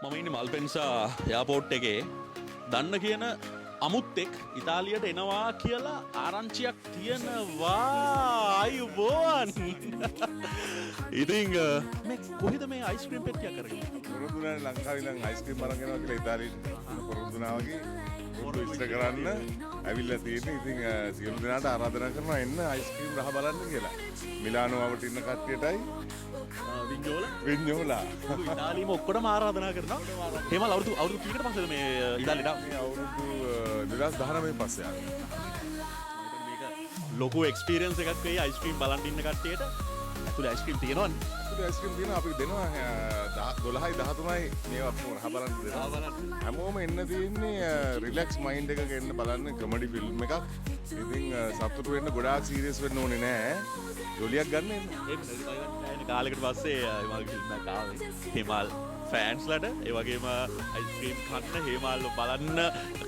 මම ඉන්නේ මල්පෙන්සා එයාපෝට් එකේ දන්න කියන අමුත්තෙක් ඉතාලියට එනවා කියලා ආරංචියක් තියෙනවා අයුබෝවන්. ඉතින් මේ කොහෙද මේ අයිස්ක්‍රීම් පෙට්ටියක් කරගෙන පොරොන්දුනානේ ලංකාවේ ඉඳන් අයිස්ක්‍රීම් අරන් එනවා කියලා ඉතාලියෙන් පොරොන්දුනා වගේ පොරොන්දු ඉෂ්ට කරන්න ඇවිල්ලා තියෙන්නේ. ඉතින් සියලු දෙනාට ආරාධනා කරනවා එන්න අයිස්ක්‍රීම් රහ බලන්න කියලා. මිලානෝ අවට ඉන්න කට්ටියටයි විඤ්ඤෝලා ඉතාලියම ඔක්කොටම ආරාධනා කරනවා. හේමල් අවුරුදු කීයකට පස්සේද මේ ඉතාලියට මේ අවුරුදු 2019 පස්සේ ආවා. මේක ලොකු එක්ස්පීරියන්ස් එකක් වෙයි අයිස්ක්‍රීම් බලන් ඉන්න කට්ටියට. ඇතුලේ අයිස්ක්‍රීම් තියෙනවනේ. අයිස්ක්‍රීම් තියෙනවා අපි දෙනවා 12යි 13යි මේවා රහ බලන්න දෙනවා. හැමෝම එන්න තියෙන්නේ රිලැක්ස් මයින්ඩ් එකක එන්න බලන්න කොමඩි ෆිල්ම් එකක්. ඉතින් සතුටු වෙන්න ගොඩාක් සීරියස් වෙන්න ඕනේ නෑ. ජොලියක් ගන්න එන්න. ඒක කාලෙකට පස්සේ හිමාල් ෆිල්ම් එකක් ආවේ. හිමාල් ෆෑන්ස්ලට ඒ වගේම අයිස්ක්‍රීම් කන්න හේමාල්ව බලන්න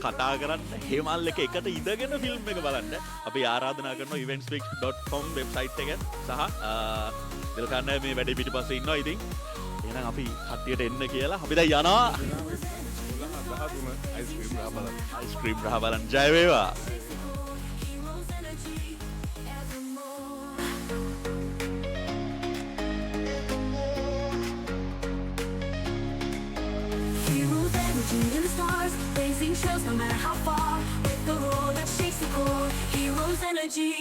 කතා කරන්න හේමාල් එක එකට ඉඳගෙන ෆිල්ම් එක බලන්න අපි ආරාධනා කරනවා eventsweek.com වෙබ්සයිට් එක සහ දිල්කන්න මේ වැඩේ පිටිපස්සේ ඉන්නවා. ඉතින් එහෙනම් අපි කට්ටියට එන්න කියලා අපි දැන් යනවා 13 අයිස්ක්‍රීම් රහ බලන්න. අයිස්ක්‍රීම් රහ බලන්න ජය වේවා. In the stars, blazing trails no matter how far. With the roar that shakes the core, heroes energy.